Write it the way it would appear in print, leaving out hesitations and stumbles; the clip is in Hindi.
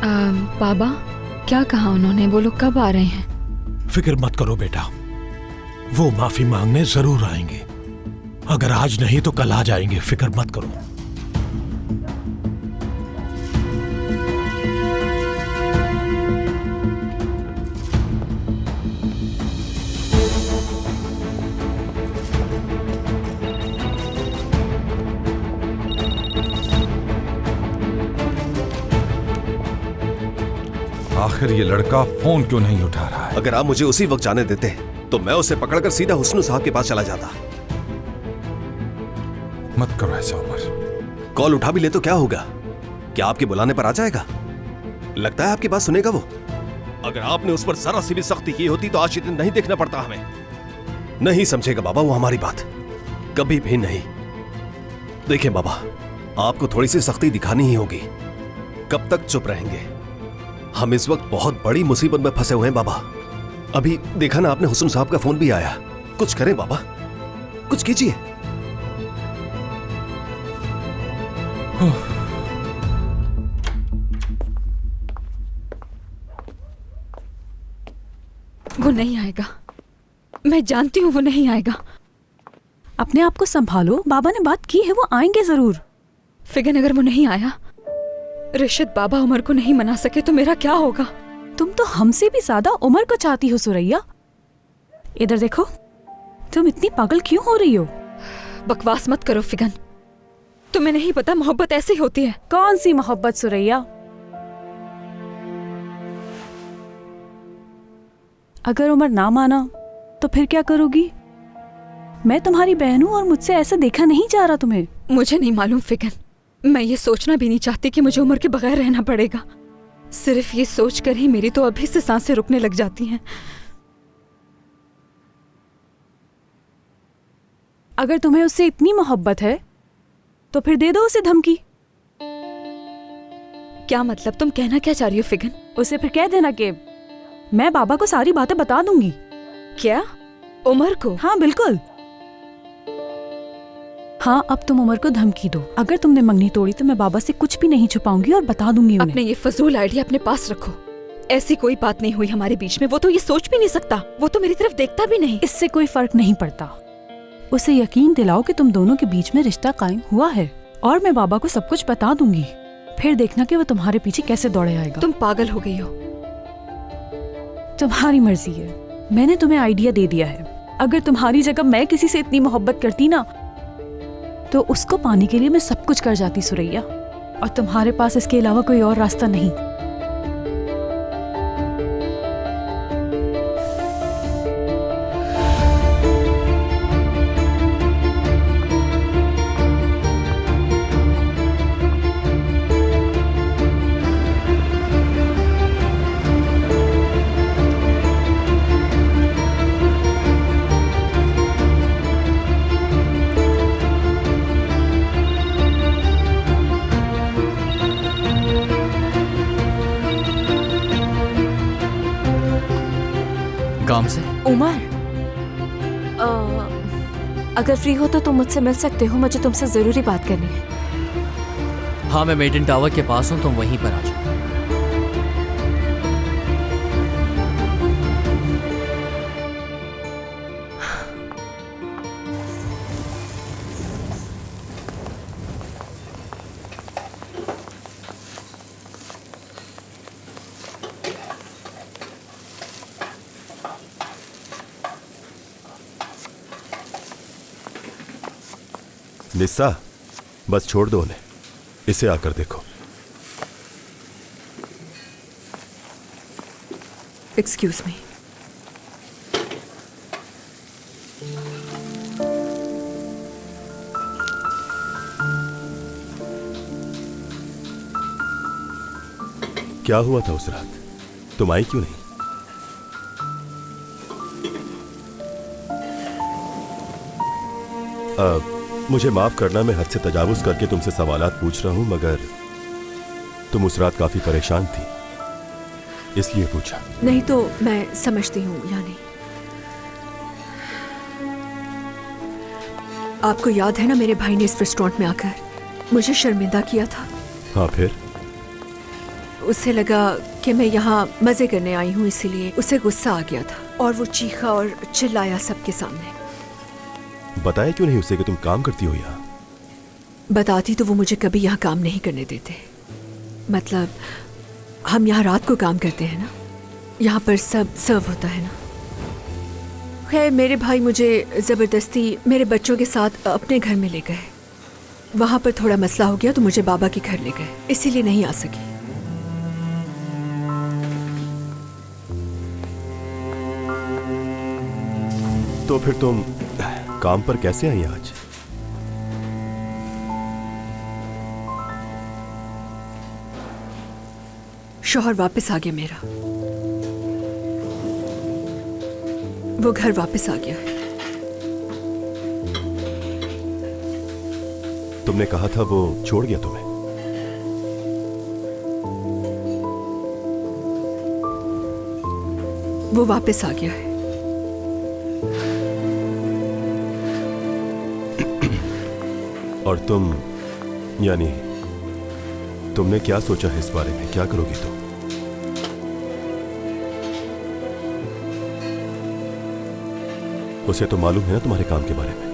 बाबा, क्या कहा उन्होंने? वो लोग कब आ रहे हैं? फिक्र मत करो बेटा, वो माफी मांगने जरूर आएंगे। अगर आज नहीं तो कल आ जाएंगे, फिक्र मत करो। आखिर ये लड़का फोन क्यों नहीं उठा रहा है? अगर आप मुझे उसी वक्त जाने देते तो मैं उसे पकड़कर सीधा हुस्नू साहब के पास चला जाता। मत करो ऐसा उमर। कॉल उठा भी ले तो क्या होगा? क्या आपके बुलाने पर आ जाएगा? लगता है आपकी बात सुनेगा वो? अगर आपने उस पर जरा सी भी सख्ती की होती तो आज इतने नहीं देखना पड़ता हमें। नहीं समझेगा बाबा वो हमारी बात, कभी भी नहीं। देखिए बाबा, आपको थोड़ी सी सख्ती दिखानी ही होगी। कब तक चुप रहेंगे? हम इस वक्त बहुत बड़ी मुसीबत में फंसे हुए हैं बाबा। अभी देखा ना आपने, हुस्न साहब का फोन भी आया। कुछ करें बाबा, कुछ कीजिए। वो नहीं आएगा, मैं जानती हूँ वो नहीं आएगा। अपने आप को संभालो, बाबा ने बात की है, वो आएंगे जरूर। फिगन, अगर वो नहीं आया, रिशिद बाबा उमर को नहीं मना सके तो मेरा क्या होगा? तुम तो हमसे भी ज्यादा उमर को चाहती हो सुरैया। इधर देखो, तुम इतनी पागल क्यों हो रही हो? बकवास मत करो फिगन, तुम्हें नहीं पता मोहब्बत ऐसी होती है। कौन सी मोहब्बत सुरैया? अगर उमर ना माना तो फिर क्या करोगी? मैं तुम्हारी बहन हूं और मुझसे ऐसा देखा नहीं जा रहा तुम्हें। मुझे नहीं मालूम फिगन, मैं ये सोचना भी नहीं चाहती कि मुझे उमर के बगैर रहना पड़ेगा। सिर्फ ये सोचकर ही मेरी तो अभी से सांसें रुकने लग जाती हैं। अगर तुम्हें उससे इतनी मोहब्बत है तो फिर दे दो उसे धमकी। क्या मतलब? तुम कहना क्या चाह रही हो फिगन? उसे फिर कह देना कि मैं बाबा को सारी बातें बता दूंगी। क्या? उमर को? हाँ बिल्कुल। हाँ, अब तुम उमर को धमकी दो। अगर तुमने मंगनी तोड़ी तो मैं बाबा से कुछ भी नहीं छुपाऊंगी और बता दूंगी उन्हें। अपने ये फजूल आइडिया अपने पास रखो। ऐसी कोई बात नहीं हुई हमारे बीच में। वो तो ये सोच भी नहीं सकता, वो तो मेरी तरफ देखता भी नहीं। इससे कोई फर्क नहीं पड़ता। उसे यकीन दिलाओ कि तुम दोनों के बीच में रिश्ता कायम हुआ है और मैं बाबा को सब कुछ बता दूंगी। फिर देखना कि वो तुम्हारे पीछे कैसे दौड़े आएगा। तुम पागल हो गई हो। तुम्हारी मर्जी है, मैंने तुम्हें आइडिया दे दिया है। अगर तुम्हारी जगह मैं किसी से इतनी मोहब्बत करती ना तो उसको पाने के लिए मैं सब कुछ कर जाती सुरैया, और तुम्हारे पास इसके अलावा कोई और रास्ता नहीं। काम से? उमर, अगर फ्री हो तो तुम मुझसे मिल सकते हो, मुझे तुमसे जरूरी बात करनी है। हाँ, मैं मेडन टावर के पास हूँ, तुम वहीं पर आ जाओ। निस्सा, बस छोड़ दो उन्हें, इसे आकर देखो। Excuse me. क्या हुआ था उस रात? तुम आई क्यों नहीं? मुझे माफ करना, मैं हद से तजावुज करके तुमसे सवालात पूछ रहा हूं, मगर तुम उस रात काफी परेशान थी, इसलिए पूछा। नहीं तो मैं समझती हूँ, यानी आपको याद है ना, मेरे भाई ने इस रेस्टोरेंट में आकर मुझे शर्मिंदा किया था। हाँ, फिर? उसे लगा कि मैं यहाँ मजे करने आई हूँ, इसीलिए उसे गुस्सा आ गया था और वो चीखा और चिल्लाया सबके सामने। बताया क्यों नहीं उसे कि तुम काम करती हो यहाँ? बताती तो वो मुझे कभी यहाँ काम नहीं करने देते। मतलब हम यहाँ रात को काम करते हैं ना, यहाँ पर सब सर्व होता है ना। खैर मेरे भाई मुझे ज़बरदस्ती मेरे बच्चों के साथ अपने घर में ले गए। वहाँ पर थोड़ा मसला हो गया तो मुझे बाबा के घर ले गए, इसीलिए नहीं आ सकी। तो फिर तुम काम पर कैसे आई आज? शौहर वापस आ गया मेरा, वो घर वापस आ गया है। तुमने कहा था वो छोड़ गया तुम्हें। वो वापस आ गया है। और तुम, यानी तुमने क्या सोचा है इस बारे में? क्या करोगी तुम? उसे तो मालूम है ना तुम्हारे काम के बारे में।